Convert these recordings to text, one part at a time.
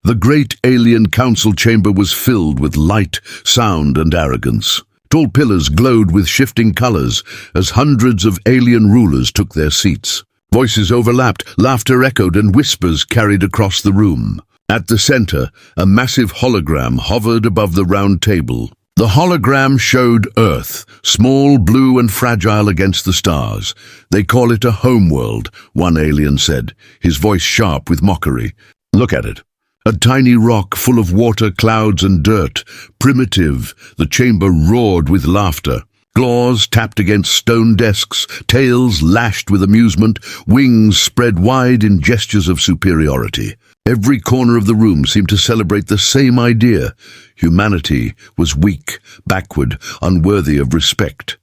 The great alien council chamber was filled with light, sound, and arrogance. Tall pillars glowed with shifting colors as hundreds of alien rulers took their seats. Voices overlapped, laughter echoed, and whispers carried across the room. At the center, a massive hologram hovered above the round table. The hologram showed Earth, small, blue, and fragile against the stars. "They call it a homeworld," one alien said, his voice sharp with mockery. "Look at it. A tiny rock full of water, clouds, and dirt. Primitive." The chamber roared with laughter. Claws tapped against stone desks, tails lashed with amusement, wings spread wide in gestures of superiority. Every corner of the room seemed to celebrate the same idea. Humanity was weak, backward, unworthy of respect.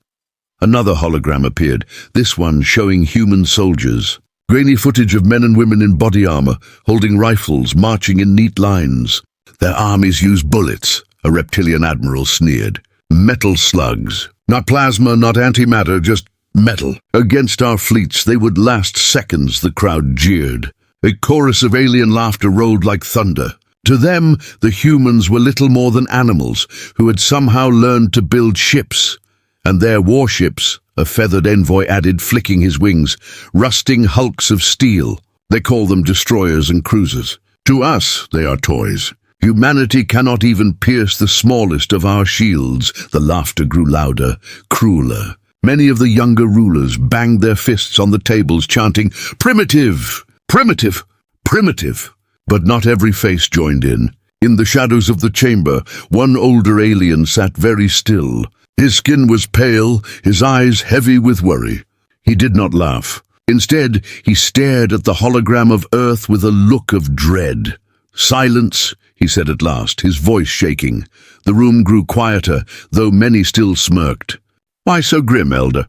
Another hologram appeared, this one showing human soldiers. Grainy footage of men and women in body armor, holding rifles, marching in neat lines. "Their armies use bullets," a reptilian admiral sneered. "Metal slugs. Not plasma, not antimatter, just metal. Against our fleets, they would last seconds," the crowd jeered. A chorus of alien laughter rolled like thunder. To them, the humans were little more than animals who had somehow learned to build ships. And their warships, a feathered envoy added, flicking his wings, rusting hulks of steel. They call them destroyers and cruisers. To us, they are toys. Humanity cannot even pierce the smallest of our shields. The laughter grew louder, crueler. Many of the younger rulers banged their fists on the tables, chanting, "Primitive! Primitive! Primitive!" But not every face joined in. In the shadows of the chamber, one older alien sat very still. His skin was pale, his eyes heavy with worry. He did not laugh. Instead, he stared at the hologram of Earth with a look of dread. "Silence," he said at last, his voice shaking. The room grew quieter, though many still smirked. "Why so grim, Elder?"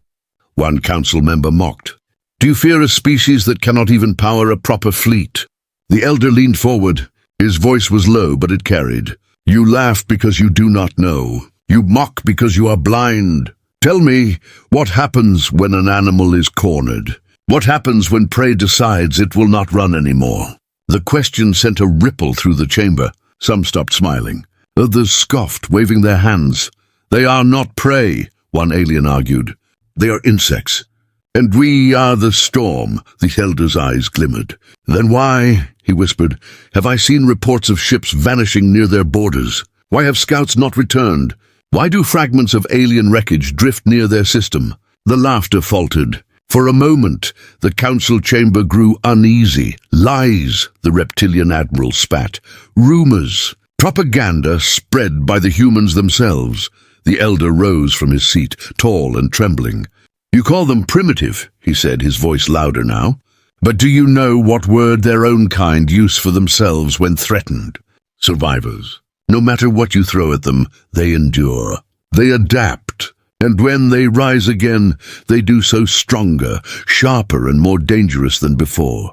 one council member mocked. "Do you fear a species that cannot even power a proper fleet?" The elder leaned forward. His voice was low, but it carried. "You laugh because you do not know. You mock because you are blind. Tell me, what happens when an animal is cornered? What happens when prey decides it will not run anymore?" The question sent a ripple through the chamber. Some stopped smiling. Others scoffed, waving their hands. "They are not prey," one alien argued. "They are insects. And we are the storm," the elder's eyes glimmered. "Then why," he whispered, "have I seen reports of ships vanishing near their borders? Why have scouts not returned? Why do fragments of alien wreckage drift near their system?" The laughter faltered. For a moment, the council chamber grew uneasy. "Lies," the reptilian admiral spat. "Rumors. Propaganda spread by the humans themselves." The elder rose from his seat, tall and trembling. "You call them primitive," he said, his voice louder now. "But do you know what word their own kind use for themselves when threatened? Survivors. No matter what you throw at them, they endure. They adapt. And when they rise again, they do so stronger, sharper, and more dangerous than before."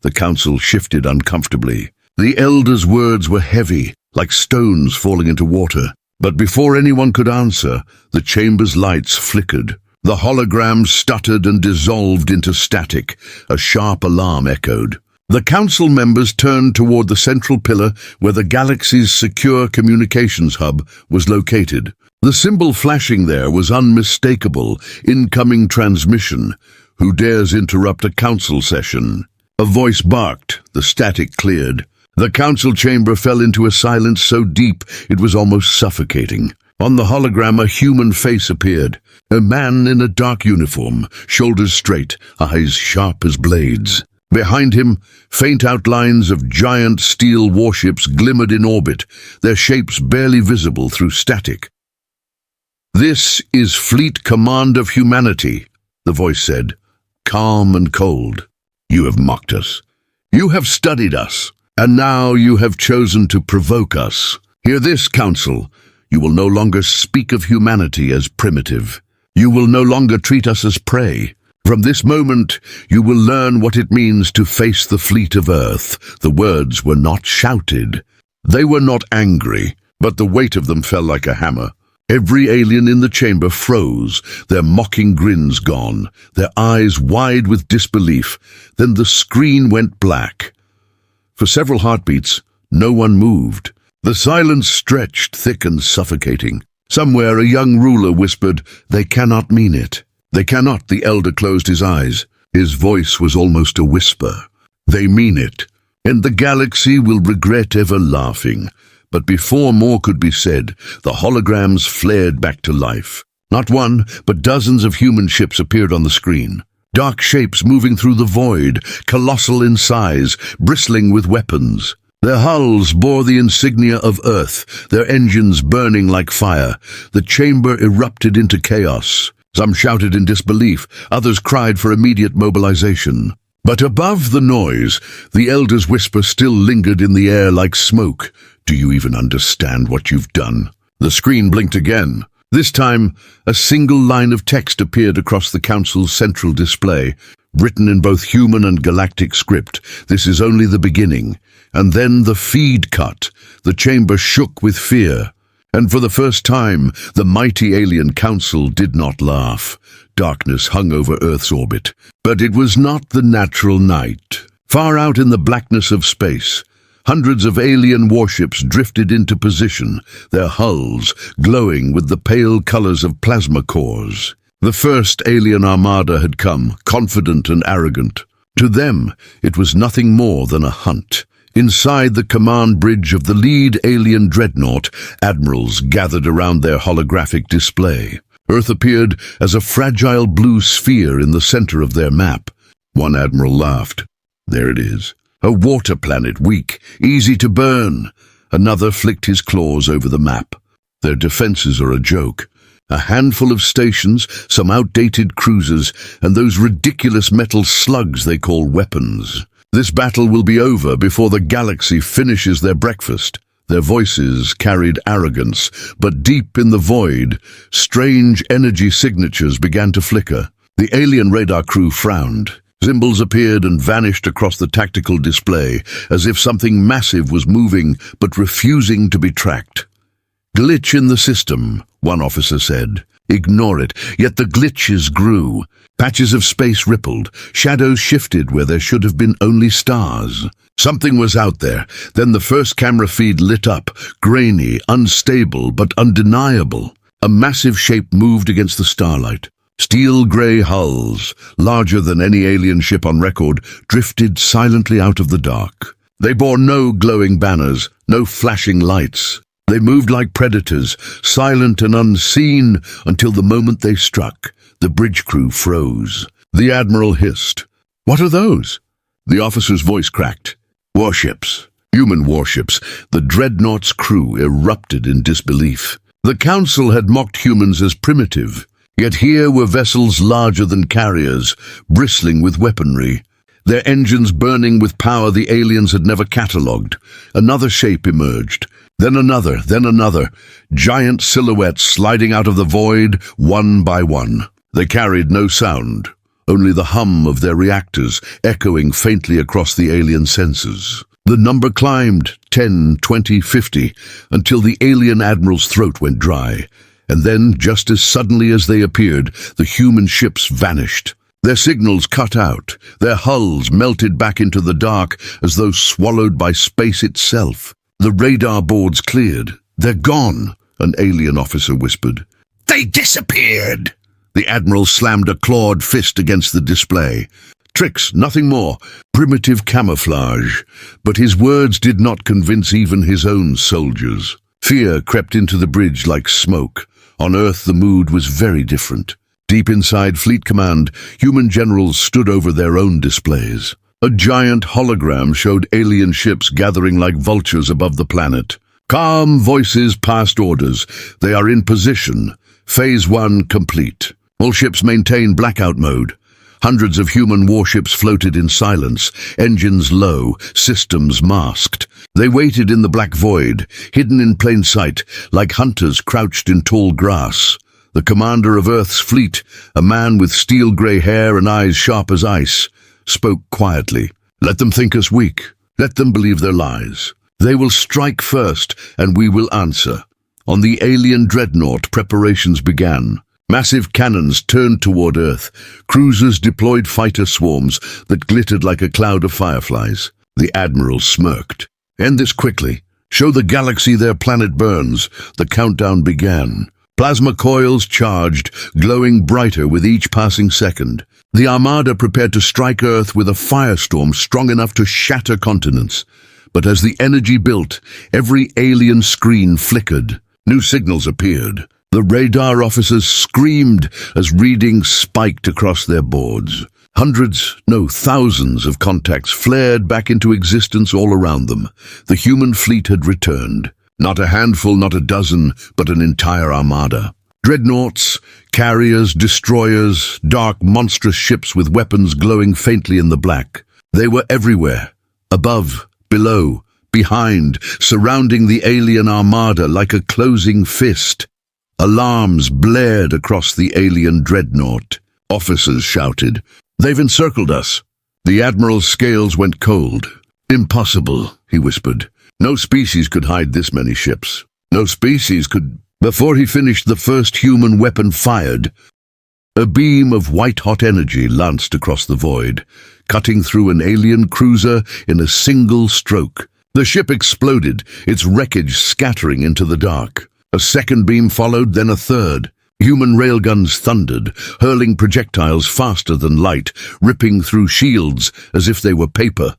The council shifted uncomfortably. The elder's words were heavy, like stones falling into water. But before anyone could answer, the chamber's lights flickered. The hologram stuttered and dissolved into static. A sharp alarm echoed. The council members turned toward the central pillar where the galaxy's secure communications hub was located. The symbol flashing there was unmistakable. Incoming transmission. Who dares interrupt a council session? A voice barked. The static cleared. The council chamber fell into a silence so deep it was almost suffocating. On the hologram, a human face appeared. A man in a dark uniform, shoulders straight, eyes sharp as blades. Behind him, faint outlines of giant steel warships glimmered in orbit, their shapes barely visible through static. "This is Fleet Command of Humanity," the voice said, calm and cold. "You have mocked us. You have studied us. And now you have chosen to provoke us. Hear this, Council. You will no longer speak of humanity as primitive. You will no longer treat us as prey. From this moment, you will learn what it means to face the fleet of Earth." The words were not shouted. They were not angry, but the weight of them fell like a hammer. Every alien in the chamber froze, their mocking grins gone, their eyes wide with disbelief. Then the screen went black. For several heartbeats, No one moved. The silence stretched thick and suffocating. Somewhere a young ruler whispered, "They cannot mean it." "They cannot," the elder closed his eyes. His voice was almost a whisper. "They mean it. And the galaxy will regret ever laughing." But before more could be said, the holograms flared back to life. Not one, but dozens of human ships appeared on the screen. Dark shapes moving through the void, colossal in size, bristling with weapons. Their hulls bore the insignia of Earth, their engines burning like fire. The chamber erupted into chaos. Some shouted in disbelief, others cried for immediate mobilization. But above the noise, the elder's whisper still lingered in the air like smoke. "Do you even understand what you've done?" The screen blinked again. This time, a single line of text appeared across the council's central display, written in both human and galactic script. "This is only the beginning." And then the feed cut. The chamber shook with fear. And for the first time, the mighty alien council did not laugh. Darkness hung over Earth's orbit. But it was not the natural night. Far out in the blackness of space, hundreds of alien warships drifted into position, their hulls glowing with the pale colors of plasma cores. The first alien armada had come, confident and arrogant. To them, it was nothing more than a hunt. Inside the command bridge of the lead alien dreadnought, admirals gathered around their holographic display. Earth appeared as a fragile blue sphere in the center of their map. One admiral laughed. "There it is. A water planet, weak, easy to burn." Another flicked his claws over the map. "Their defenses are a joke. A handful of stations, some outdated cruisers, and those ridiculous metal slugs they call weapons. This battle will be over before the galaxy finishes their breakfast." Their voices carried arrogance, but deep in the void, strange energy signatures began to flicker. The alien radar crew frowned. Symbols appeared and vanished across the tactical display, as if something massive was moving but refusing to be tracked. "Glitch in the system," one officer said. "Ignore it." Yet the glitches grew. Patches of space rippled. Shadows shifted where there should have been only stars. Something was out there. Then the first camera feed lit up, grainy, unstable, but undeniable. A massive shape moved against the starlight. Steel-gray hulls, larger than any alien ship on record, drifted silently out of the dark. They bore no glowing banners, no flashing lights. They moved like predators, silent and unseen, until the moment they struck. The bridge crew froze. The admiral hissed. "What are those?" The officer's voice cracked. "Warships. Human warships." The dreadnought's crew erupted in disbelief. The council had mocked humans as primitive, yet here were vessels larger than carriers, bristling with weaponry. Their engines burning with power the aliens had never catalogued. Another shape emerged. Then another, giant silhouettes sliding out of the void, one by one. They carried no sound, only the hum of their reactors echoing faintly across the alien senses. The number climbed, 10, 20, 50, until the alien admiral's throat went dry. And then, just as suddenly as they appeared, the human ships vanished. Their signals cut out, their hulls melted back into the dark as though swallowed by space itself. The radar boards cleared. "They're gone," an alien officer whispered. "They disappeared!" The admiral slammed a clawed fist against the display. Tricks, nothing more. Primitive camouflage. But his words did not convince even his own soldiers. Fear crept into the bridge like smoke. On Earth the mood was very different. Deep inside Fleet Command, human generals stood over their own displays. A giant hologram showed alien ships gathering like vultures above the planet. Calm voices passed orders. "They are in position. Phase 1 complete." All ships maintain blackout mode. Hundreds of human warships floated in silence, engines low, systems masked. They waited in the black void, hidden in plain sight, like hunters crouched in tall grass. The commander of Earth's fleet, a man with steel-grey hair and eyes sharp as ice, spoke quietly. "Let them think us weak. Let them believe their lies. They will strike first, and we will answer." On the alien dreadnought, preparations began. Massive cannons turned toward Earth. Cruisers deployed fighter swarms that glittered like a cloud of fireflies. The admiral smirked. End this quickly. Show the galaxy their planet burns. The countdown began. Plasma coils charged, glowing brighter with each passing second. The Armada prepared to strike Earth with a firestorm strong enough to shatter continents. But as the energy built, every alien screen flickered. New signals appeared. The radar officers screamed as readings spiked across their boards. Hundreds, no, thousands of contacts flared back into existence all around them. The human fleet had returned. Not a handful, not a dozen, but an entire armada. Dreadnoughts, carriers, destroyers, dark, monstrous ships with weapons glowing faintly in the black. They were everywhere. Above, below, behind, surrounding the alien armada like a closing fist. Alarms blared across the alien dreadnought. Officers shouted, "They've encircled us." The admiral's scales went cold. "Impossible," he whispered. "No species could hide this many ships. No species could—" Before he finished, the first human weapon fired. A beam of white-hot energy lanced across the void, cutting through an alien cruiser in a single stroke. The ship exploded, its wreckage scattering into the dark. A second beam followed, then a third. Human railguns thundered, hurling projectiles faster than light, ripping through shields as if they were paper.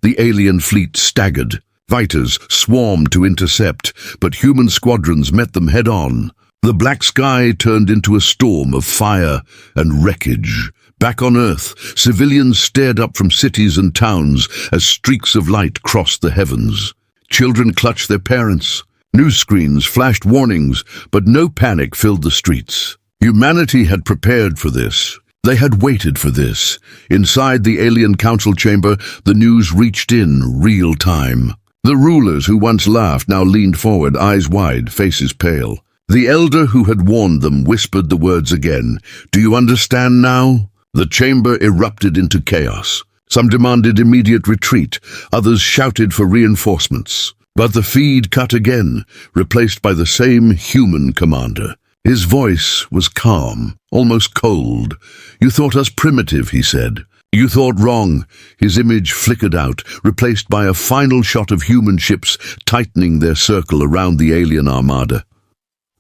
The alien fleet staggered. Fighters swarmed to intercept, but human squadrons met them head-on. The black sky turned into a storm of fire and wreckage. Back on Earth, civilians stared up from cities and towns as streaks of light crossed the heavens. Children clutched their parents. News screens flashed warnings, but no panic filled the streets. Humanity had prepared for this. They had waited for this. Inside the alien council chamber, the news reached in real time. The rulers who once laughed now leaned forward, eyes wide, faces pale. The elder who had warned them whispered the words again. "Do you understand now?" The chamber erupted into chaos. Some demanded immediate retreat, others shouted for reinforcements. But the feed cut again, replaced by the same human commander. His voice was calm, almost cold. "You thought us primitive," he said. "You thought wrong." His image flickered out, replaced by a final shot of human ships tightening their circle around the alien armada.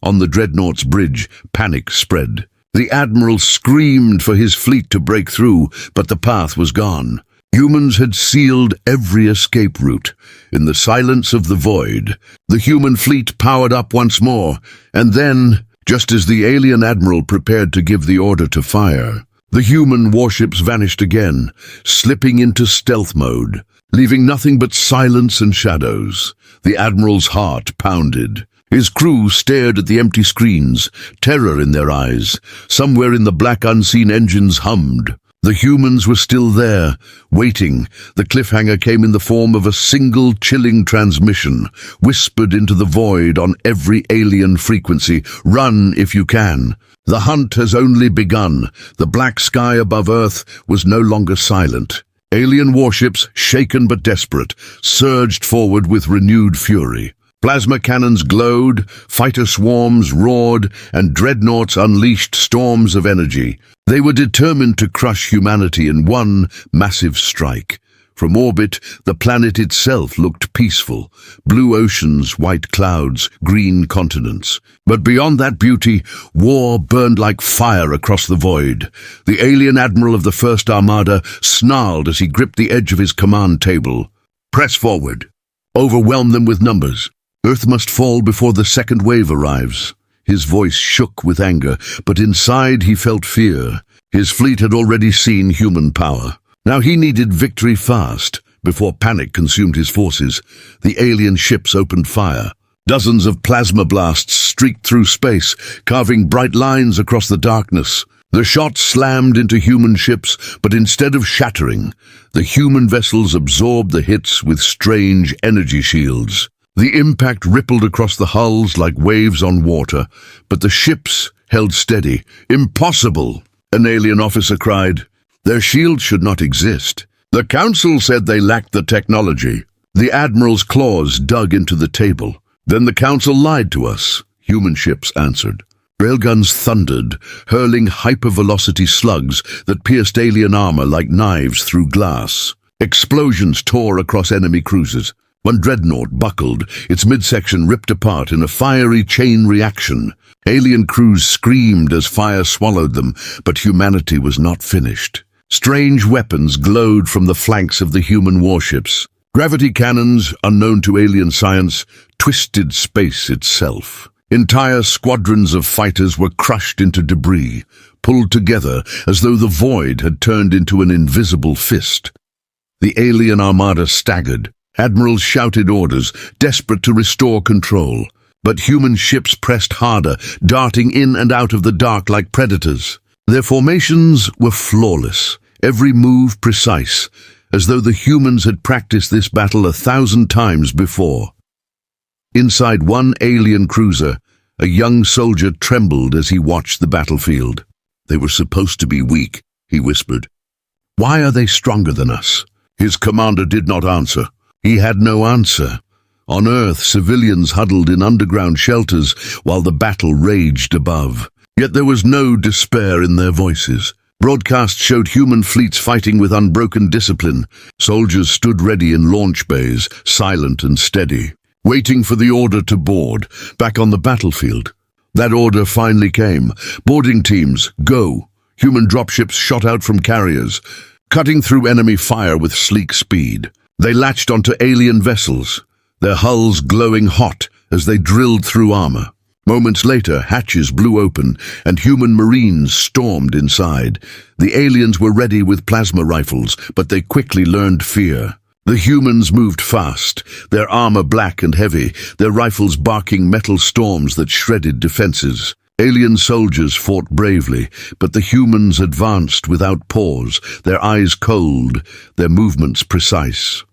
On the dreadnought's bridge, panic spread. The admiral screamed for his fleet to break through, but the path was gone. Humans had sealed every escape route. In the silence of the void, the human fleet powered up once more, and then, just as the alien admiral prepared to give the order to fire, the human warships vanished again, slipping into stealth mode, leaving nothing but silence and shadows. The admiral's heart pounded. His crew stared at the empty screens, terror in their eyes. Somewhere in the black unseen engines hummed. The humans were still there, waiting. The cliffhanger came in the form of a single chilling transmission, whispered into the void on every alien frequency. "Run if you can. The hunt has only begun." The black sky above Earth was no longer silent. Alien warships, shaken but desperate, surged forward with renewed fury. Plasma cannons glowed, fighter swarms roared, and dreadnoughts unleashed storms of energy. They were determined to crush humanity in one massive strike. From orbit, the planet itself looked peaceful. Blue oceans, white clouds, green continents. But beyond that beauty, war burned like fire across the void. The alien admiral of the First Armada snarled as he gripped the edge of his command table. "Press forward. Overwhelm them with numbers. Earth must fall before the second wave arrives." His voice shook with anger, but inside he felt fear. His fleet had already seen human power. Now he needed victory fast. Before panic consumed his forces, the alien ships opened fire. Dozens of plasma blasts streaked through space, carving bright lines across the darkness. The shots slammed into human ships, but instead of shattering, the human vessels absorbed the hits with strange energy shields. The impact rippled across the hulls like waves on water, but the ships held steady. "Impossible!" an alien officer cried. "Their shields should not exist. The Council said they lacked the technology." The Admiral's claws dug into the table. "Then the Council lied to us," human ships answered. Railguns thundered, hurling hypervelocity slugs that pierced alien armor like knives through glass. Explosions tore across enemy cruisers. One dreadnought buckled, its midsection ripped apart in a fiery chain reaction. Alien crews screamed as fire swallowed them, but humanity was not finished. Strange weapons glowed from the flanks of the human warships. Gravity cannons, unknown to alien science, twisted space itself. Entire squadrons of fighters were crushed into debris, pulled together as though the void had turned into an invisible fist. The alien armada staggered. Admirals shouted orders, desperate to restore control. But human ships pressed harder, darting in and out of the dark like predators. Their formations were flawless, every move precise, as though the humans had practiced this battle 1,000 times before. Inside one alien cruiser, a young soldier trembled as he watched the battlefield. "They were supposed to be weak," he whispered. "Why are they stronger than us?" His commander did not answer. He had no answer. On Earth, civilians huddled in underground shelters while the battle raged above. Yet there was no despair in their voices. Broadcasts showed human fleets fighting with unbroken discipline. Soldiers stood ready in launch bays, silent and steady, waiting for the order to board, back on the battlefield. That order finally came. Boarding teams, go. Human dropships shot out from carriers, cutting through enemy fire with sleek speed. They latched onto alien vessels, their hulls glowing hot as they drilled through armor. Moments later, hatches blew open, and human marines stormed inside. The aliens were ready with plasma rifles, but they quickly learned fear. The humans moved fast, their armor black and heavy, their rifles barking metal storms that shredded defenses. Alien soldiers fought bravely, but the humans advanced without pause, their eyes cold, their movements precise.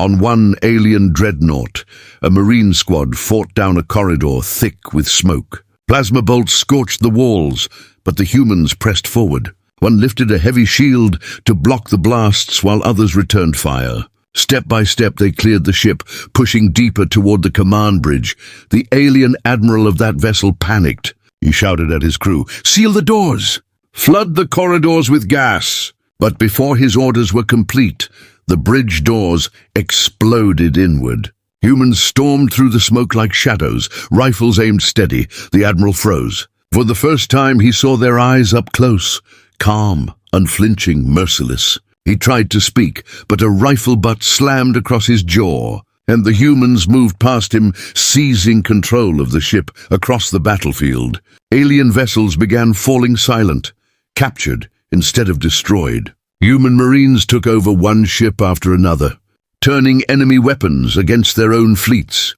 On one alien dreadnought, a marine squad fought down a corridor thick with smoke. Plasma bolts scorched the walls, but the humans pressed forward. One lifted a heavy shield to block the blasts while others returned fire. Step by step they cleared the ship, pushing deeper toward the command bridge. The alien admiral of that vessel panicked. He shouted at his crew, "Seal the doors! Flood the corridors with gas!" But before his orders were complete, the bridge doors exploded inward. Humans stormed through the smoke like shadows, rifles aimed steady. The admiral froze. For the first time he saw their eyes up close, calm, unflinching, merciless. He tried to speak, but a rifle butt slammed across his jaw, and the humans moved past him, seizing control of the ship across the battlefield. Alien vessels began falling silent, captured instead of destroyed. Human marines took over one ship after another, turning enemy weapons against their own fleets.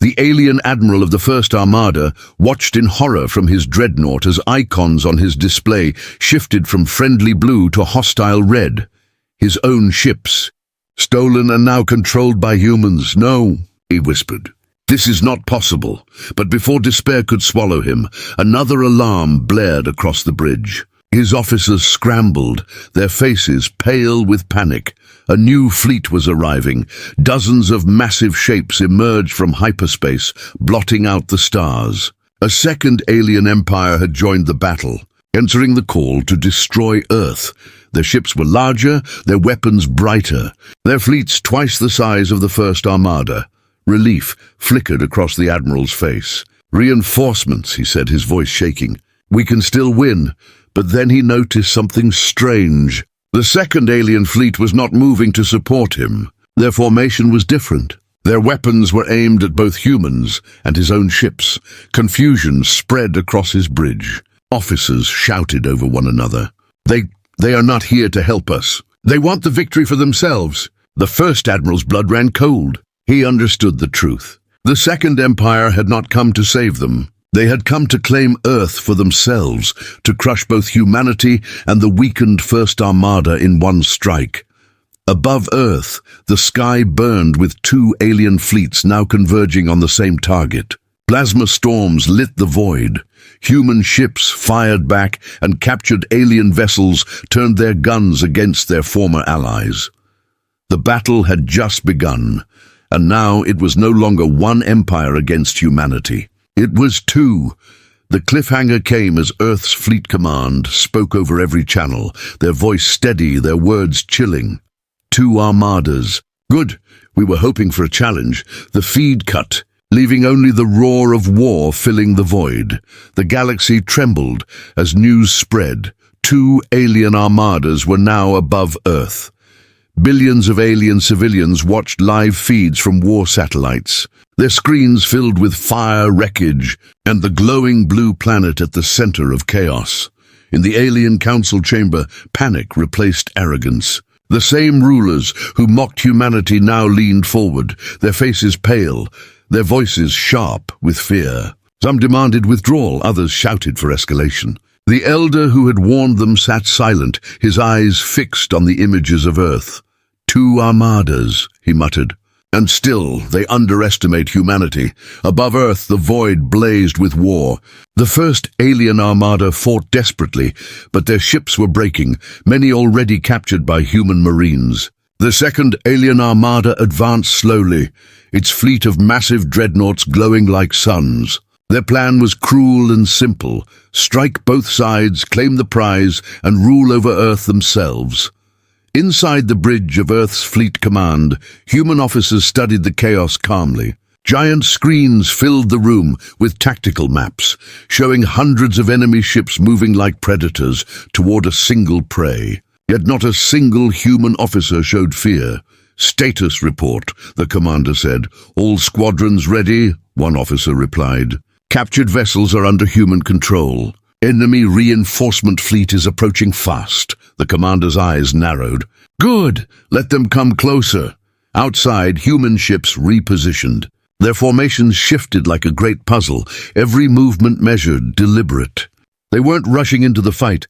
The alien admiral of the first Armada watched in horror from his dreadnought as icons on his display shifted from friendly blue to hostile red. His own ships, stolen and now controlled by humans. "No," he whispered. "This is not possible." But before despair could swallow him, another alarm blared across the bridge. His officers scrambled, their faces pale with panic. A new fleet was arriving. Dozens of massive shapes emerged from hyperspace, blotting out the stars. A second alien empire had joined the battle, answering the call to destroy Earth. Their ships were larger, their weapons brighter, their fleets twice the size of the first Armada. Relief flickered across the admiral's face. "Reinforcements," he said, his voice shaking. "We can still win." But then he noticed something strange. The second alien fleet was not moving to support him. Their formation was different. Their weapons were aimed at both humans and his own ships. Confusion spread across his bridge. Officers shouted over one another. They are not here to help us. They want the victory for themselves." The first admiral's blood ran cold. He understood the truth. The second empire had not come to save them. They had come to claim Earth for themselves, to crush both humanity and the weakened First Armada in one strike. Above Earth, the sky burned with two alien fleets now converging on the same target. Plasma storms lit the void. Human ships fired back, and captured alien vessels turned their guns against their former allies. The battle had just begun, and now it was no longer one empire against humanity. It was two. The cliffhanger came as Earth's Fleet Command spoke over every channel, their voice steady, their words chilling. "Two Armadas. Good. We were hoping for a challenge. The feed cut, leaving only the roar of war filling the void. The galaxy trembled as news spread. 2 alien armadas were now above Earth. Billions of alien civilians watched live feeds from war satellites, their screens filled with fire, wreckage, and the glowing blue planet at the center of chaos. In the alien council chamber, panic replaced arrogance. The same rulers who mocked humanity now leaned forward, their faces pale, their voices sharp with fear. Some demanded withdrawal, others shouted for escalation. The elder who had warned them sat silent, his eyes fixed on the images of Earth. 2 armadas, he muttered. And still, they underestimate humanity. Above Earth, the void blazed with war. The first alien armada fought desperately, but their ships were breaking, many already captured by human marines. The second alien armada advanced slowly, its fleet of massive dreadnoughts glowing like suns. Their plan was cruel and simple: strike both sides, claim the prize, and rule over Earth themselves. Inside the bridge of Earth's Fleet Command, human officers studied the chaos calmly. Giant screens filled the room with tactical maps, showing hundreds of enemy ships moving like predators toward a single prey. Yet not a single human officer showed fear. "Status report," the commander said. "All squadrons ready," one officer replied. "Captured vessels are under human control. Enemy reinforcement fleet is approaching fast." The commander's eyes narrowed. "Good, let them come closer." Outside, human ships repositioned. Their formations shifted like a great puzzle, every movement measured, deliberate. They weren't rushing into the fight.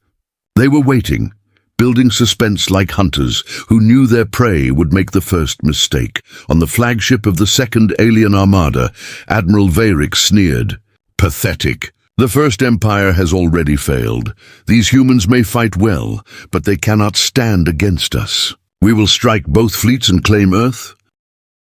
They were waiting, building suspense like hunters who knew their prey would make the first mistake. On the flagship of the second alien armada, Admiral Varric sneered. "Pathetic. The First Empire has already failed. These humans may fight well, but they cannot stand against us. We will strike both fleets and claim Earth."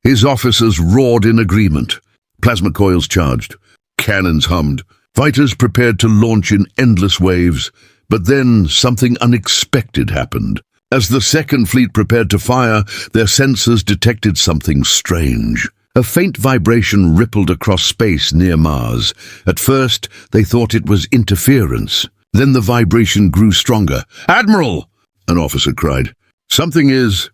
His officers roared in agreement. Plasma coils charged. Cannons hummed. Fighters prepared to launch in endless waves. But then something unexpected happened. As the second fleet prepared to fire, their sensors detected something strange. A faint vibration rippled across space near Mars. At first, they thought it was interference. Then the vibration grew stronger. "Admiral!" an officer cried. "Something is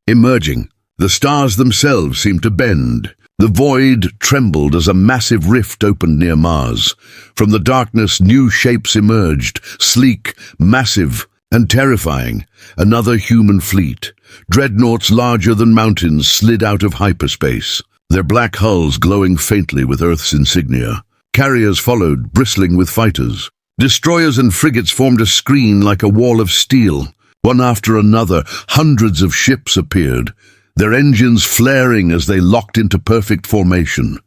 emerging." The stars themselves seemed to bend. The void trembled as a massive rift opened near Mars. From the darkness, new shapes emerged, sleek, massive, and terrifying. Another human fleet. Dreadnoughts larger than mountains slid out of hyperspace, their black hulls glowing faintly with Earth's insignia. Carriers followed, bristling with fighters. Destroyers and frigates formed a screen like a wall of steel. One after another, hundreds of ships appeared, their engines flaring as they locked into perfect formation.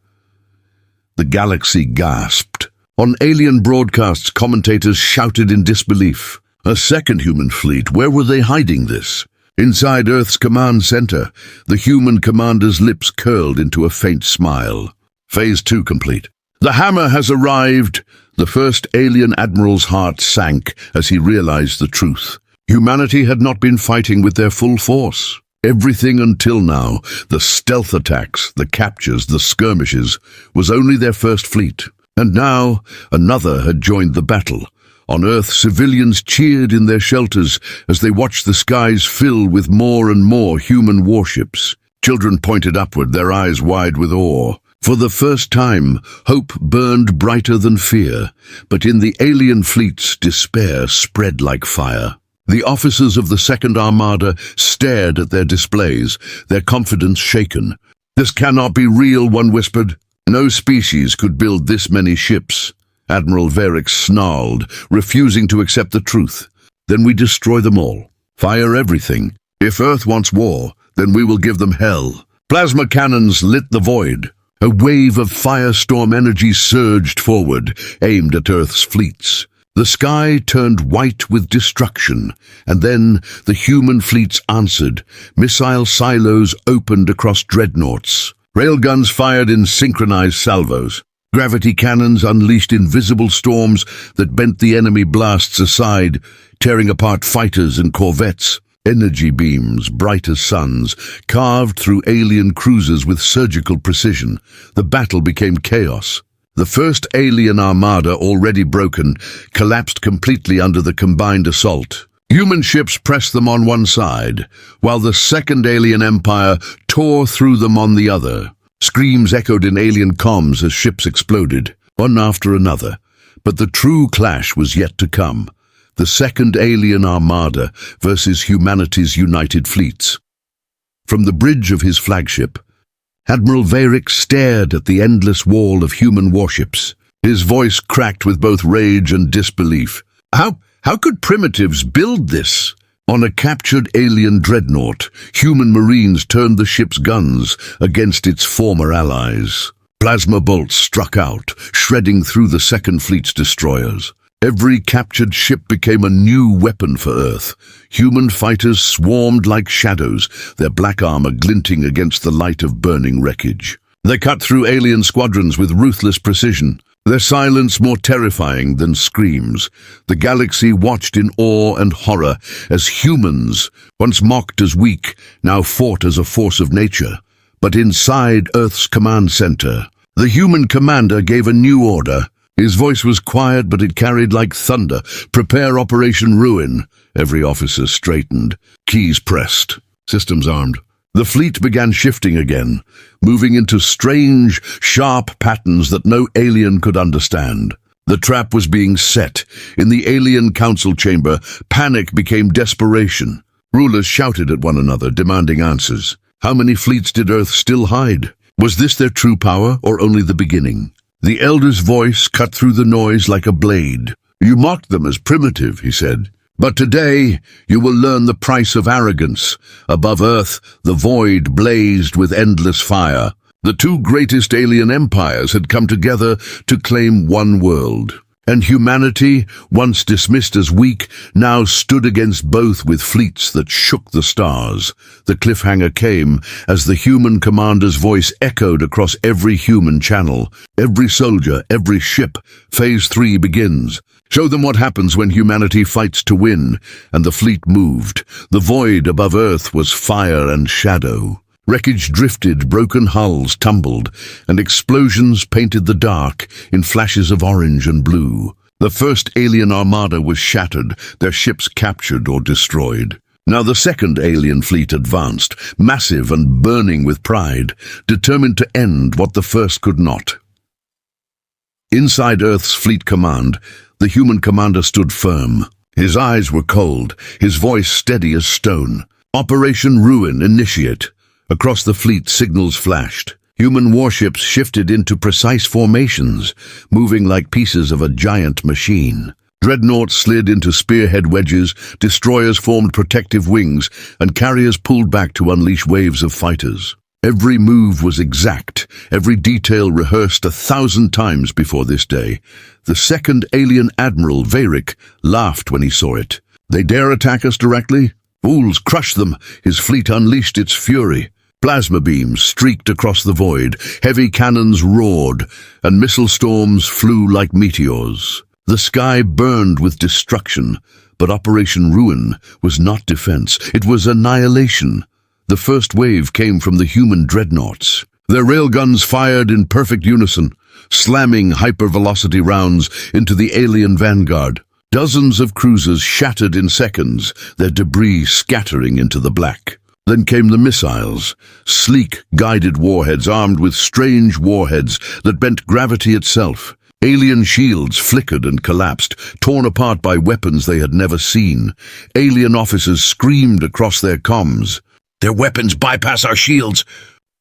The galaxy gasped. On alien broadcasts, commentators shouted in disbelief. A second human fleet, where were they hiding this? Inside Earth's command center, the human commander's lips curled into a faint smile. Phase 2 complete. "The hammer has arrived." The first alien admiral's heart sank as he realized the truth. Humanity had not been fighting with their full force. Everything until now, the stealth attacks, the captures, the skirmishes, was only their first fleet. And now, another had joined the battle. On Earth, civilians cheered in their shelters as they watched the skies fill with more and more human warships. Children pointed upward, their eyes wide with awe. For the first time, hope burned brighter than fear, but in the alien fleets, despair spread like fire. The officers of the Second Armada stared at their displays, their confidence shaken. "This cannot be real," one whispered. "No species could build this many ships." Admiral Varric snarled, refusing to accept the truth. "Then we destroy them all. Fire everything. If Earth wants war, then we will give them hell." Plasma cannons lit the void. A wave of firestorm energy surged forward, aimed at Earth's fleets. The sky turned white with destruction, and then the human fleets answered. Missile silos opened across dreadnoughts. Railguns fired in synchronized salvos. Gravity cannons unleashed invisible storms that bent the enemy blasts aside, tearing apart fighters and corvettes. Energy beams, bright as suns, carved through alien cruisers with surgical precision. The battle became chaos. The first alien armada, already broken, collapsed completely under the combined assault. Human ships pressed them on one side, while the second alien empire tore through them on the other. Screams echoed in alien comms as ships exploded, one after another. But the true clash was yet to come. The second alien armada versus humanity's united fleets. From the bridge of his flagship, Admiral Veyrick stared at the endless wall of human warships. His voice cracked with both rage and disbelief. How could primitives build this? On a captured alien dreadnought, human marines turned the ship's guns against its former allies. Plasma bolts struck out, shredding through the Second Fleet's destroyers. Every captured ship became a new weapon for Earth. Human fighters swarmed like shadows, their black armor glinting against the light of burning wreckage. They cut through alien squadrons with ruthless precision, their silence more terrifying than screams. The galaxy watched in awe and horror as humans, once mocked as weak, now fought as a force of nature. But inside Earth's command center, the human commander gave a new order. His voice was quiet, but it carried like thunder. Prepare Operation Ruin. Every officer straightened, keys pressed, systems armed. The fleet began shifting again, moving into strange, sharp patterns that no alien could understand. The trap was being set. In the alien council chamber, panic became desperation. Rulers shouted at one another, demanding answers. How many fleets did Earth still hide? Was this their true power, or only the beginning? The elder's voice cut through the noise like a blade. You mocked them as primitive, he said. But today, you will learn the price of arrogance. Above Earth, the void blazed with endless fire. The two greatest alien empires had come together to claim one world. And humanity, once dismissed as weak, now stood against both with fleets that shook the stars. The cliffhanger came as the human commander's voice echoed across every human channel. Every soldier, every ship. Phase 3 begins. Show them what happens when humanity fights to win. And the fleet moved. The void above Earth was fire and shadow. Wreckage drifted, broken hulls tumbled, and explosions painted the dark in flashes of orange and blue. The first alien armada was shattered, their ships captured or destroyed. Now the second alien fleet advanced, massive and burning with pride, determined to end what the first could not. Inside Earth's fleet command, the human commander stood firm. His eyes were cold, his voice steady as stone. Operation Ruin, initiate. Across the fleet, signals flashed. Human warships shifted into precise formations, moving like pieces of a giant machine. Dreadnoughts slid into spearhead wedges, destroyers formed protective wings, and carriers pulled back to unleash waves of fighters. Every move was exact, every detail rehearsed 1,000 times before this day. The second alien admiral, Veyrick, laughed when he saw it. They dare attack us directly? Fools, crush them! His fleet unleashed its fury. Plasma beams streaked across the void, heavy cannons roared, and missile storms flew like meteors. The sky burned with destruction, but Operation Ruin was not defense, it was annihilation. The first wave came from the human dreadnoughts. Their railguns fired in perfect unison, slamming hypervelocity rounds into the alien vanguard. Dozens of cruisers shattered in seconds, their debris scattering into the black. Then came the missiles, sleek, guided warheads armed with strange warheads that bent gravity itself. Alien shields flickered and collapsed, torn apart by weapons they had never seen. Alien officers screamed across their comms. Their weapons bypass our shields.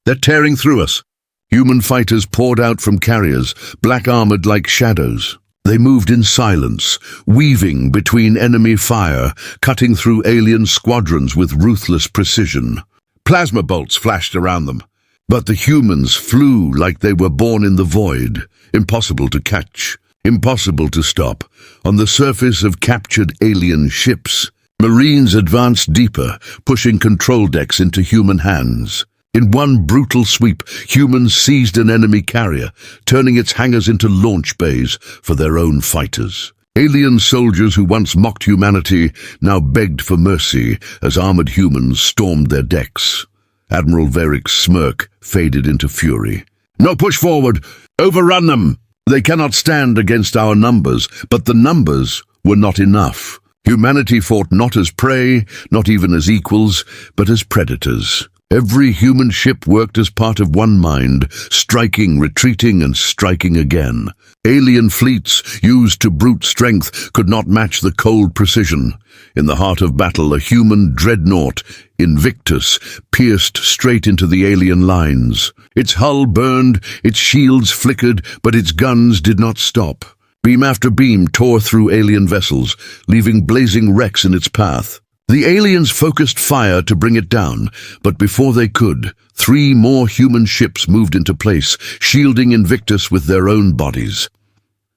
They're tearing through us. Human fighters poured out from carriers, black-armored like shadows. They moved in silence, weaving between enemy fire, cutting through alien squadrons with ruthless precision. Plasma bolts flashed around them, but the humans flew like they were born in the void, impossible to catch, impossible to stop. On the surface of captured alien ships, Marines advanced deeper, pushing control decks into human hands. In one brutal sweep, humans seized an enemy carrier, turning its hangars into launch bays for their own fighters. Alien soldiers who once mocked humanity now begged for mercy as armored humans stormed their decks. Admiral Varick's smirk faded into fury. "No, push forward! Overrun them! They cannot stand against our numbers," but the numbers were not enough. Humanity fought not as prey, not even as equals, but as predators. Every human ship worked as part of one mind, striking, retreating, and striking again. Alien fleets, used to brute strength, could not match the cold precision. In the heart of battle, a human dreadnought, Invictus, pierced straight into the alien lines. Its hull burned, its shields flickered, but its guns did not stop. Beam after beam tore through alien vessels, leaving blazing wrecks in its path. The aliens focused fire to bring it down, but before they could, 3 more human ships moved into place, shielding Invictus with their own bodies.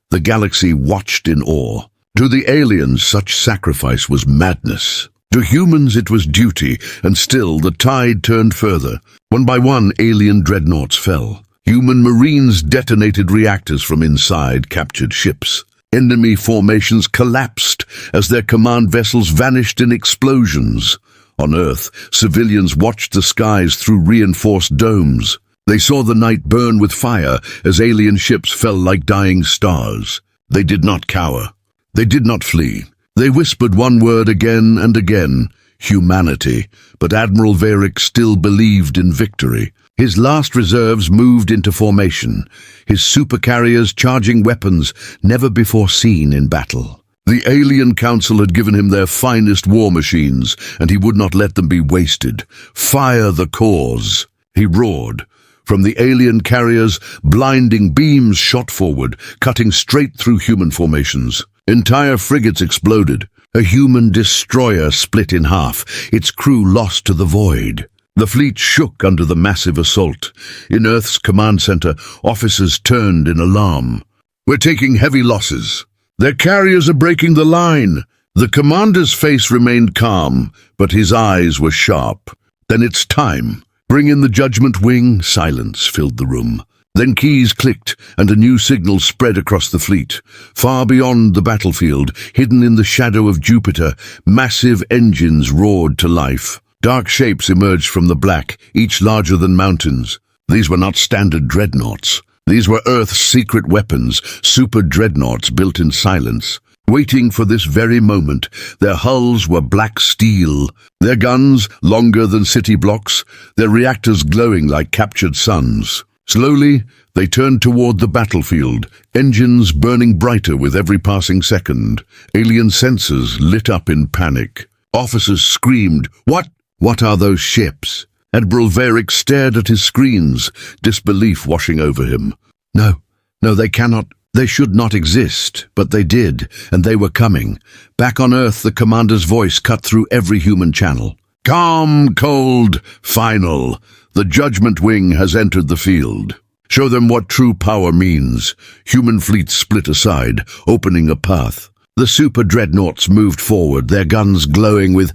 The galaxy watched in awe. To the aliens, such sacrifice was madness. To humans, it was duty, and still the tide turned further. One by one, alien dreadnoughts fell. Human marines detonated reactors from inside captured ships. Enemy formations collapsed as their command vessels vanished in explosions. On Earth, civilians watched the skies through reinforced domes. They saw the night burn with fire as alien ships fell like dying stars. They did not cower. They did not flee. They whispered one word again and again, humanity, but Admiral Varick still believed in victory. His last reserves moved into formation, his supercarriers charging weapons never before seen in battle. The Alien Council had given him their finest war machines, and he would not let them be wasted. "Fire the cause!" he roared. From the alien carriers, blinding beams shot forward, cutting straight through human formations. Entire frigates exploded. A human destroyer split in half, its crew lost to the void. The fleet shook under the massive assault. In Earth's command center, officers turned in alarm. "We're taking heavy losses. Their carriers are breaking the line." The commander's face remained calm, but his eyes were sharp. "Then it's time. Bring in the judgment wing." Silence filled the room. Then keys clicked, and a new signal spread across the fleet. Far beyond the battlefield, hidden in the shadow of Jupiter, massive engines roared to life. Dark shapes emerged from the black, each larger than mountains. These were not standard dreadnoughts. These were Earth's secret weapons, super dreadnoughts built in silence. Waiting for this very moment, their hulls were black steel, their guns longer than city blocks, their reactors glowing like captured suns. Slowly, they turned toward the battlefield, engines burning brighter with every passing second. Alien sensors lit up in panic. Officers screamed, What are those ships?" Admiral Varick stared at his screens, disbelief washing over him. No, they cannot. They should not exist, but they did, and they were coming. Back on Earth, the commander's voice cut through every human channel. "Calm, cold, final. The judgment wing has entered the field. Show them what true power means." Human fleets split aside, opening a path. The super dreadnoughts moved forward, their guns glowing with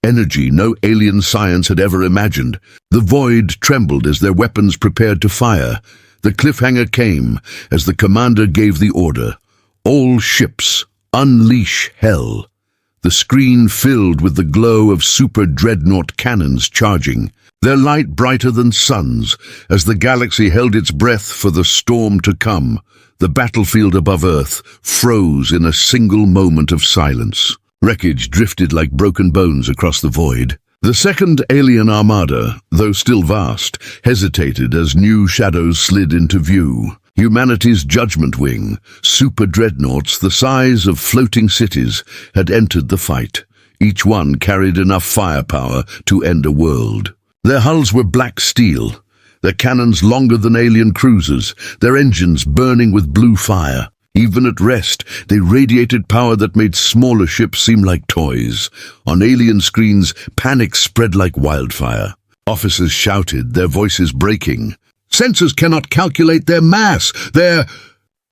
energy no alien science had ever imagined. The void trembled as their weapons prepared to fire. The cliffhanger came as the commander gave the order. "All ships, unleash hell." The screen filled with the glow of super dreadnought cannons charging, their light brighter than suns as the galaxy held its breath for the storm to come. The battlefield above Earth froze in a single moment of silence. Wreckage drifted like broken bones across the void. The second alien armada, though still vast, hesitated as new shadows slid into view. Humanity's judgment wing, super dreadnoughts the size of floating cities, had entered the fight. Each one carried enough firepower to end a world. Their hulls were black steel, their cannons longer than alien cruisers, their engines burning with blue fire. Even at rest, they radiated power that made smaller ships seem like toys. On alien screens, panic spread like wildfire. Officers shouted, their voices breaking. "Sensors cannot calculate their mass. They're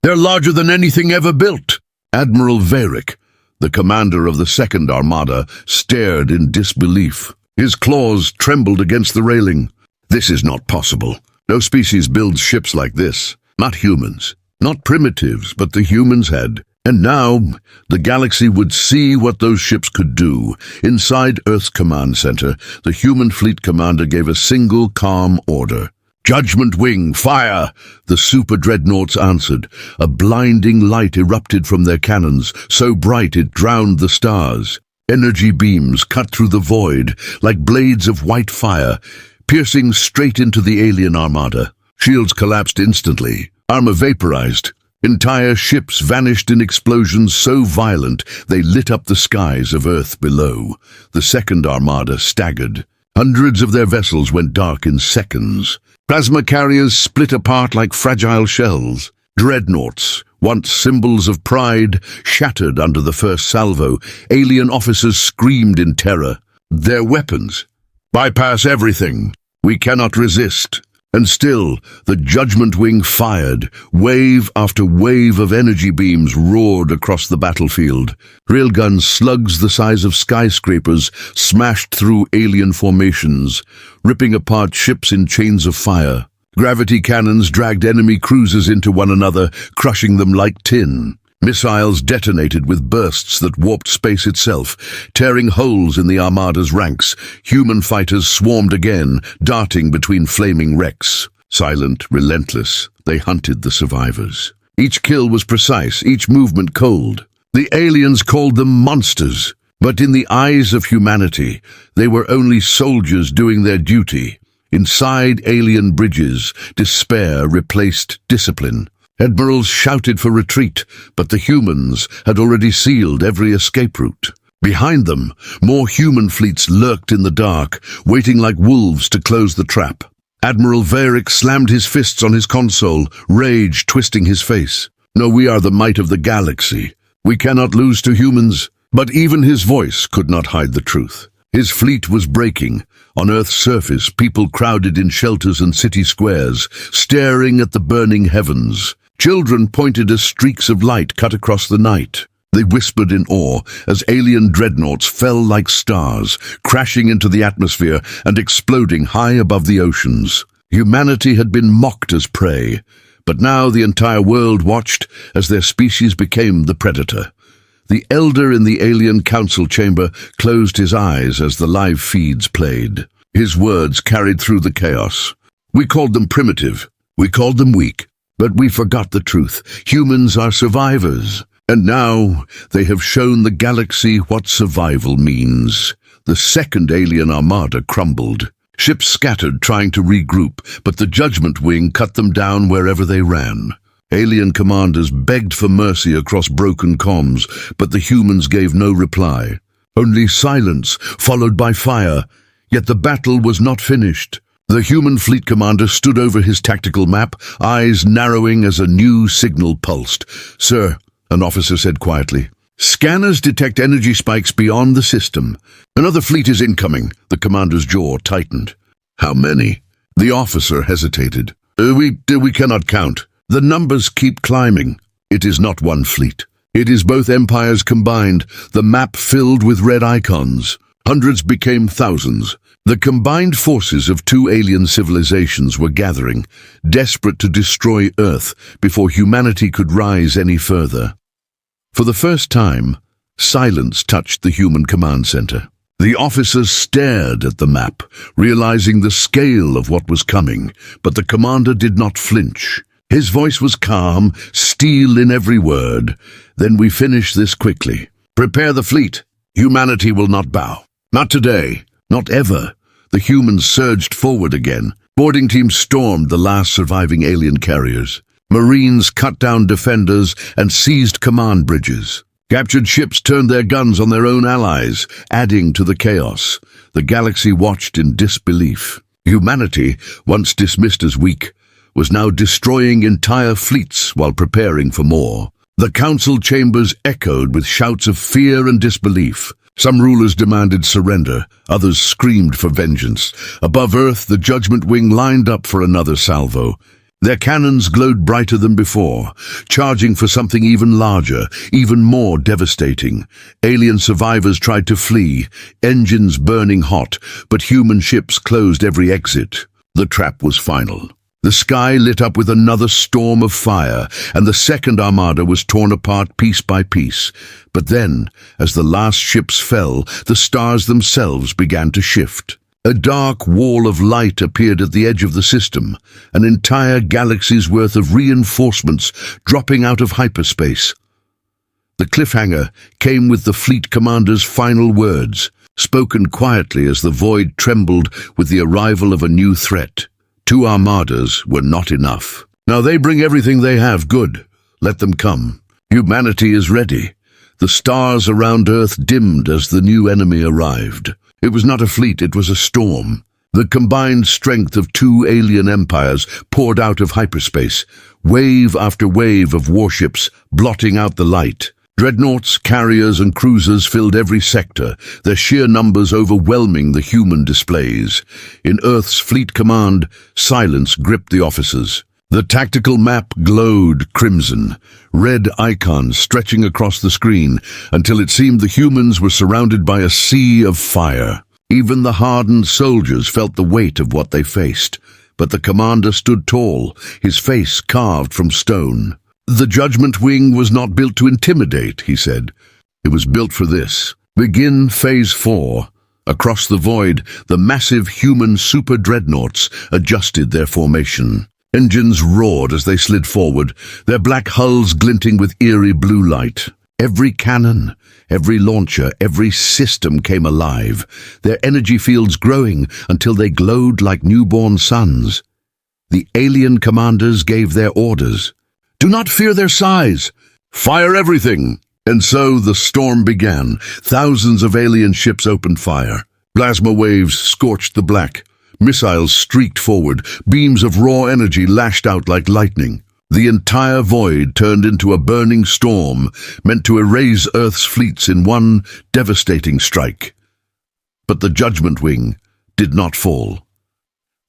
larger than anything ever built." Admiral Varick, the commander of the second armada, stared in disbelief. His claws trembled against the railing. "This is not possible. No species builds ships like this. Not humans. Not primitives, but the humans had And now, the galaxy would see what those ships could do. Inside Earth's command center, the human fleet commander gave a single calm order. "Judgment Wing, fire!" The super dreadnoughts answered. A blinding light erupted from their cannons, so bright it drowned the stars. Energy beams cut through the void like blades of white fire, piercing straight into the alien armada. Shields collapsed instantly. Armor vaporized. Entire ships vanished in explosions so violent they lit up the skies of Earth below. The second armada staggered. Hundreds of their vessels went dark in seconds. Plasma carriers split apart like fragile shells. Dreadnoughts, once symbols of pride, shattered under the first salvo. Alien officers screamed in terror. Their weapons: "Bypass everything. We cannot resist." And still, the Judgment Wing fired. Wave after wave of energy beams roared across the battlefield. Railgun slugs the size of skyscrapers smashed through alien formations, ripping apart ships in chains of fire. Gravity cannons dragged enemy cruisers into one another, crushing them like tin. Missiles detonated with bursts that warped space itself, tearing holes in the Armada's ranks. Human fighters swarmed again, darting between flaming wrecks. Silent, relentless, they hunted the survivors. Each kill was precise, each movement cold. The aliens called them monsters, but in the eyes of humanity, they were only soldiers doing their duty. Inside alien bridges, despair replaced discipline. Admirals shouted for retreat, but the humans had already sealed every escape route. Behind them, more human fleets lurked in the dark, waiting like wolves to close the trap. Admiral Varick slammed his fists on his console, rage twisting his face. "No, we are the might of the galaxy. We cannot lose to humans." But even his voice could not hide the truth. His fleet was breaking. On Earth's surface, people crowded in shelters and city squares, staring at the burning heavens. Children pointed as streaks of light cut across the night. They whispered in awe as alien dreadnoughts fell like stars, crashing into the atmosphere and exploding high above the oceans. Humanity had been mocked as prey, but now the entire world watched as their species became the predator. The elder in the alien council chamber closed his eyes as the live feeds played. His words carried through the chaos. "We called them primitive. We called them weak. But we forgot the truth. Humans are survivors. And now they have shown the galaxy what survival means." The second alien armada crumbled. Ships scattered trying to regroup, but the Judgment Wing cut them down wherever they ran. Alien commanders begged for mercy across broken comms, but the humans gave no reply. Only silence, followed by fire. Yet the battle was not finished. The human fleet commander stood over his tactical map, eyes narrowing as a new signal pulsed. "Sir," an officer said quietly, "scanners detect energy spikes beyond the system. Another fleet is incoming." The commander's jaw tightened. "How many?" The officer hesitated. We cannot count. The numbers keep climbing." "It is not one fleet. It is both empires combined, the map filled with red icons. Hundreds became thousands. The combined forces of two alien civilizations were gathering, desperate to destroy Earth before humanity could rise any further." For the first time, silence touched the human command center. The officers stared at the map, realizing the scale of what was coming, but the commander did not flinch. His voice was calm, steel in every word. "Then we finish this quickly. Prepare the fleet. Humanity will not bow. Not today. Not ever." The humans surged forward again. Boarding teams stormed the last surviving alien carriers. Marines cut down defenders and seized command bridges. Captured ships turned their guns on their own allies, adding to the chaos. The galaxy watched in disbelief. Humanity, once dismissed as weak, was now destroying entire fleets while preparing for more. The council chambers echoed with shouts of fear and disbelief. Some rulers demanded surrender, others screamed for vengeance. Above Earth, the Judgment Wing lined up for another salvo. Their cannons glowed brighter than before, charging for something even larger, even more devastating. Alien survivors tried to flee, engines burning hot, but human ships closed every exit. The trap was final. The sky lit up with another storm of fire, and the second armada was torn apart piece by piece. But then, as the last ships fell, the stars themselves began to shift. A dark wall of light appeared at the edge of the system, an entire galaxy's worth of reinforcements dropping out of hyperspace. The cliffhanger came with the fleet commander's final words, spoken quietly as the void trembled with the arrival of a new threat. 2 armadas were not enough. Now they bring everything they have. Good. Let them come. Humanity is ready. The stars around Earth dimmed as the new enemy arrived. It was not a fleet, it was a storm. The combined strength of 2 alien empires poured out of hyperspace, wave after wave of warships blotting out the light. Dreadnoughts, carriers, and cruisers filled every sector, their sheer numbers overwhelming the human displays. In Earth's fleet command, silence gripped the officers. The tactical map glowed crimson, red icons stretching across the screen until it seemed the humans were surrounded by a sea of fire. Even the hardened soldiers felt the weight of what they faced, but the commander stood tall, his face carved from stone. The Judgment Wing was not built to intimidate, he said. It was built for this. Begin Phase 4. Across the void, the massive human super dreadnoughts adjusted their formation. Engines roared as they slid forward, their black hulls glinting with eerie blue light. Every cannon, every launcher, every system came alive, their energy fields growing until they glowed like newborn suns. The alien commanders gave their orders. Do not fear their size. Fire everything. And so the storm began. Thousands of alien ships opened fire. Plasma waves scorched the black. Missiles streaked forward. Beams of raw energy lashed out like lightning. The entire void turned into a burning storm, meant to erase Earth's fleets in one devastating strike. But the Judgment Wing did not fall.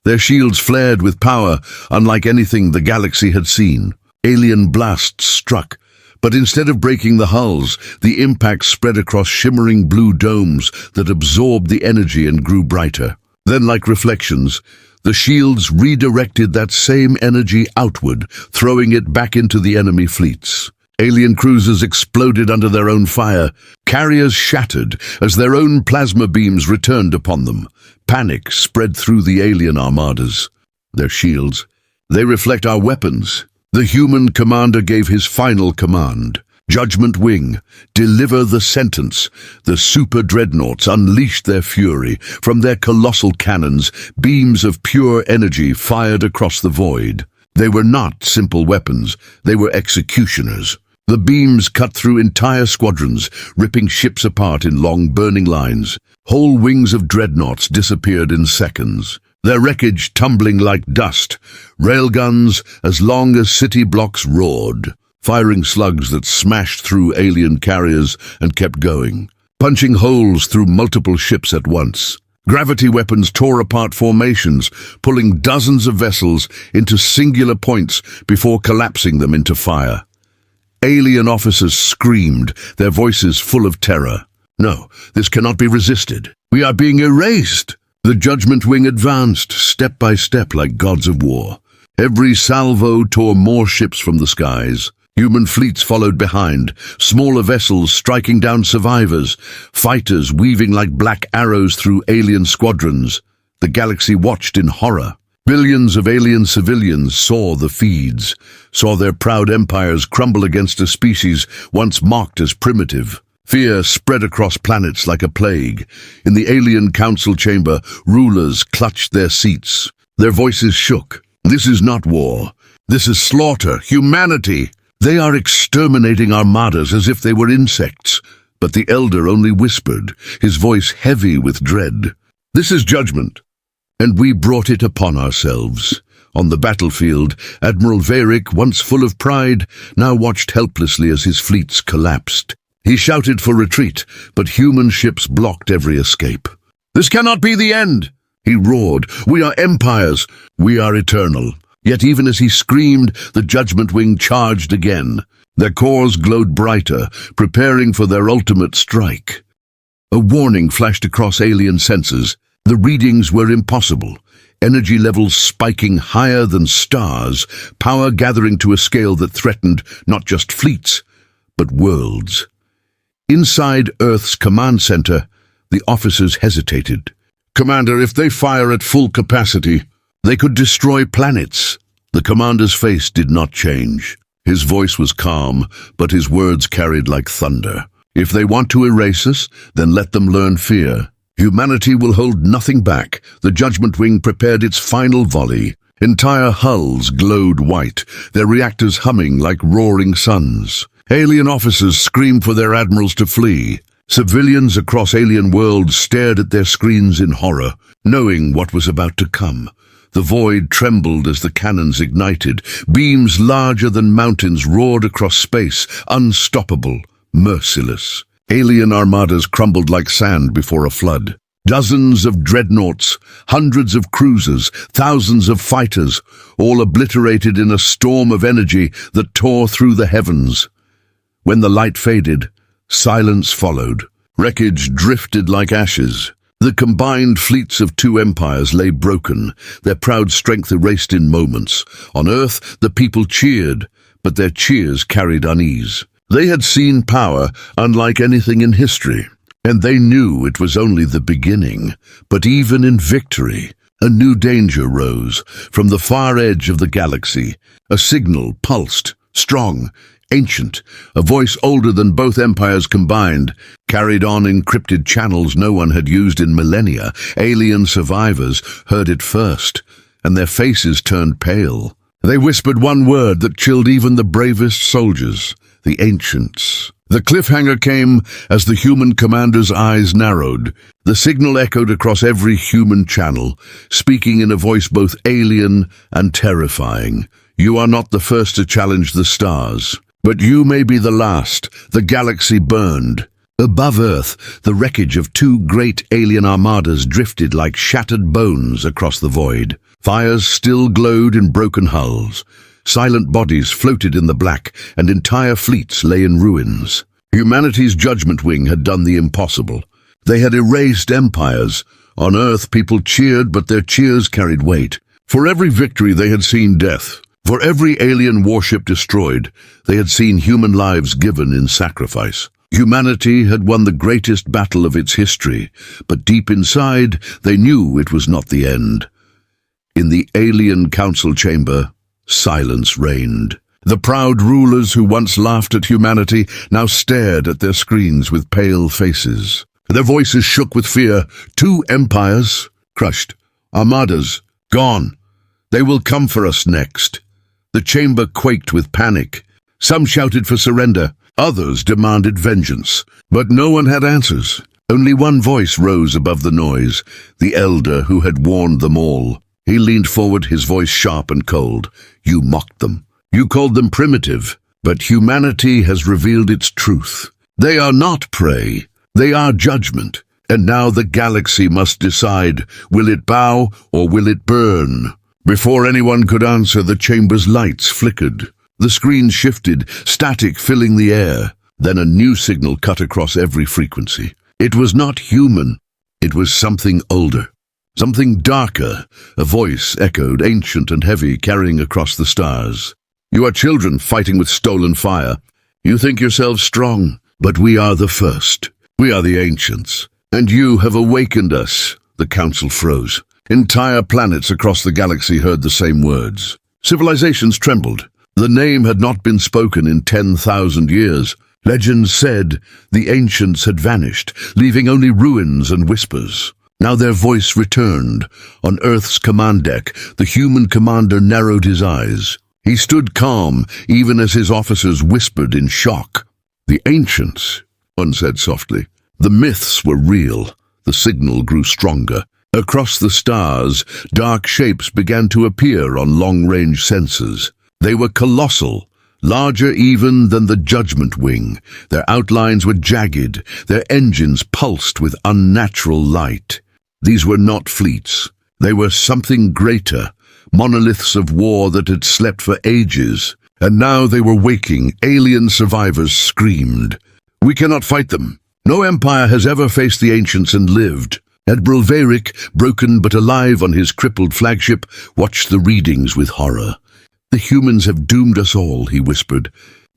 Their shields flared with power unlike anything the galaxy had seen. Alien blasts struck, but instead of breaking the hulls, the impact spread across shimmering blue domes that absorbed the energy and grew brighter. Then, like reflections, the shields redirected that same energy outward, throwing it back into the enemy fleets. Alien cruisers exploded under their own fire. Carriers shattered as their own plasma beams returned upon them. Panic spread through the alien armadas. Their shields, they reflect our weapons. The human commander gave his final command. Judgment Wing, deliver the sentence. The super dreadnoughts unleashed their fury. From their colossal cannons, beams of pure energy fired across the void. They were not simple weapons, they were executioners. The beams cut through entire squadrons, ripping ships apart in long burning lines. Whole wings of dreadnoughts disappeared in seconds, their wreckage tumbling like dust. Railguns as long as city blocks roared, firing slugs that smashed through alien carriers and kept going, punching holes through multiple ships at once. Gravity weapons tore apart formations, pulling dozens of vessels into singular points before collapsing them into fire. Alien officers screamed, their voices full of terror. No, this cannot be resisted. We are being erased. The Judgment Wing advanced, step by step like gods of war. Every salvo tore more ships from the skies. Human fleets followed behind, smaller vessels striking down survivors, fighters weaving like black arrows through alien squadrons. The galaxy watched in horror. Billions of alien civilians saw the feeds, saw their proud empires crumble against a species once mocked as primitive. Fear spread across planets like a plague. In the alien council chamber, rulers clutched their seats. Their voices shook. This is not war. This is slaughter, humanity. They are exterminating armadas as if they were insects. But the elder only whispered, his voice heavy with dread. This is judgment. And we brought it upon ourselves. On the battlefield, Admiral Varric, once full of pride, now watched helplessly as his fleets collapsed. He shouted for retreat, but human ships blocked every escape. This cannot be the end, he roared. We are empires. We are eternal. Yet even as he screamed, the Judgment Wing charged again. Their cores glowed brighter, preparing for their ultimate strike. A warning flashed across alien senses. The readings were impossible. energy levels spiking higher than stars, power gathering to a scale that threatened not just fleets, but worlds. Inside Earth's command center, the officers hesitated. "Commander, if they fire at full capacity, they could destroy planets." The commander's face did not change. His voice was calm, but his words carried like thunder. "If they want to erase us, then let them learn fear. Humanity will hold nothing back." The Judgment Wing prepared its final volley. Entire hulls glowed white, their reactors humming like roaring suns. Alien officers screamed for their admirals to flee. Civilians across alien worlds stared at their screens in horror, knowing what was about to come. The void trembled as the cannons ignited. Beams larger than mountains roared across space, unstoppable, merciless. Alien armadas crumbled like sand before a flood. Dozens of dreadnoughts, hundreds of cruisers, thousands of fighters, all obliterated in a storm of energy that tore through the heavens. When the light faded, silence followed. Wreckage drifted like ashes. The combined fleets of two empires lay broken, their proud strength erased in moments. On Earth, the people cheered, but their cheers carried unease. They had seen power unlike anything in history, and they knew it was only the beginning. But even in victory, a new danger rose. From the far edge of the galaxy, a signal pulsed, strong, ancient, a voice older than both empires combined, carried on encrypted channels no one had used in millennia. Alien survivors heard it first, and their faces turned pale. They whispered one word that chilled even the bravest soldiers: the Ancients. The cliffhanger came as the human commander's eyes narrowed. The signal echoed across every human channel, speaking in a voice both alien and terrifying. "You are not the first to challenge the stars, but you may be the last." The galaxy burned. Above Earth, the wreckage of two great alien armadas drifted like shattered bones across the void. Fires still glowed in broken hulls. Silent bodies floated in the black, and entire fleets lay in ruins. Humanity's Judgment Wing had done the impossible. They had erased empires. On Earth, people cheered, but their cheers carried weight. For every victory, they had seen death. For every alien warship destroyed, they had seen human lives given in sacrifice. Humanity had won the greatest battle of its history, but deep inside, they knew it was not the end. In the alien council chamber, silence reigned. The proud rulers who once laughed at humanity now stared at their screens with pale faces. Their voices shook with fear. Two empires, crushed. Armadas, gone. They will come for us next. The chamber quaked with panic. Some shouted for surrender. Others demanded vengeance. But no one had answers. Only one voice rose above the noise, the elder who had warned them all. He leaned forward, his voice sharp and cold. "You mocked them. You called them primitive. But humanity has revealed its truth. They are not prey. They are judgment. And now the galaxy must decide, will it bow or will it burn?" Before anyone could answer, the chamber's lights flickered. The screen shifted, static filling the air. Then a new signal cut across every frequency. It was not human. It was something older. Something darker. A voice echoed, ancient and heavy, carrying across the stars. "You are children fighting with stolen fire. You think yourselves strong, but we are the first. We are the Ancients. And you have awakened us." The council froze. Entire planets across the galaxy heard the same words. Civilizations trembled. The name had not been spoken in 10,000 years. Legends said the Ancients had vanished, leaving only ruins and whispers. Now their voice returned. On Earth's command deck, the human commander narrowed his eyes. He stood calm, even as his officers whispered in shock. "The Ancients," one said softly. The myths were real. The signal grew stronger. Across the stars, dark shapes began to appear on long-range sensors. They were colossal, larger even than the Judgment Wing. Their outlines were jagged, their engines pulsed with unnatural light. These were not fleets. They were something greater, monoliths of war that had slept for ages. And now they were waking. Alien survivors screamed. "We cannot fight them. No empire has ever faced the Ancients and lived." Admiral Varric, broken but alive on his crippled flagship, watched the readings with horror. "The humans have doomed us all," he whispered.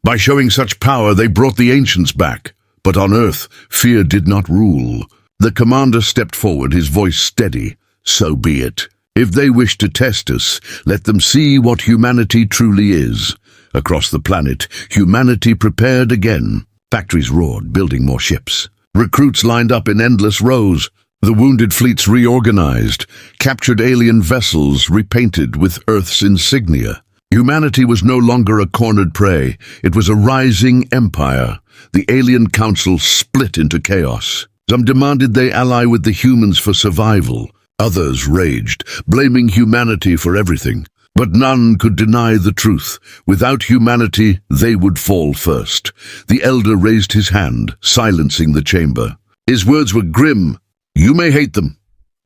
"By showing such power, they brought the ancients back. But on Earth, fear did not rule." The commander stepped forward, his voice steady. "So be it. If they wish to test us, let them see what humanity truly is." Across the planet, humanity prepared again. Factories roared, building more ships. Recruits lined up in endless rows. The wounded fleets reorganized. Captured alien vessels repainted with Earth's insignia. Humanity was no longer a cornered prey. It was a rising empire. The alien council split into chaos. Some demanded they ally with the humans for survival. Others raged, blaming humanity for everything. But none could deny the truth. Without humanity, they would fall first. The elder raised his hand, silencing the chamber. His words were grim. "You may hate them.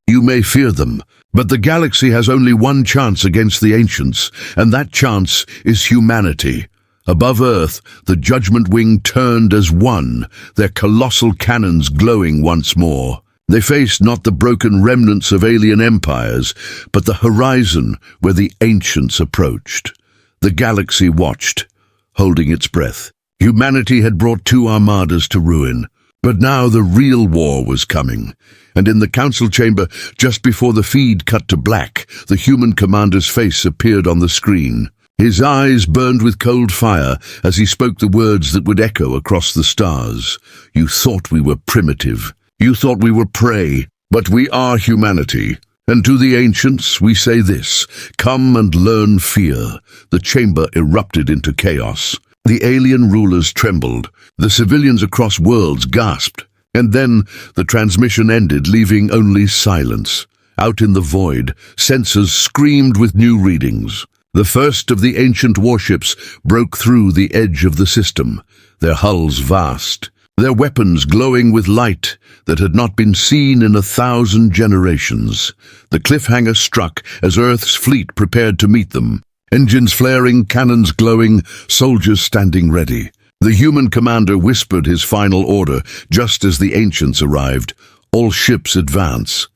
You may fear them. But the galaxy has only one chance against the ancients, and that chance is humanity." Above Earth, the Judgment Wing turned as one, their colossal cannons glowing once more. They faced not the broken remnants of alien empires, but the horizon where the ancients approached. The galaxy watched, holding its breath. Humanity had brought 2 armadas to ruin, but now the real war was coming. And in the council chamber, just before the feed cut to black, the human commander's face appeared on the screen. His eyes burned with cold fire as he spoke the words that would echo across the stars. "You thought we were primitive. You thought we were prey, but we are humanity. And to the ancients we say this: come and learn fear." The chamber erupted into chaos. The alien rulers trembled. The civilians across worlds gasped. And then the transmission ended, leaving only silence. Out in the void, sensors screamed with new readings. The first of the ancient warships broke through the edge of the system, their hulls vast, their weapons glowing with light that had not been seen in 1,000 generations. The cliffhanger struck as Earth's fleet prepared to meet them. Engines flaring, cannons glowing, soldiers standing ready. The human commander whispered his final order just as the ancients arrived. "All ships advance."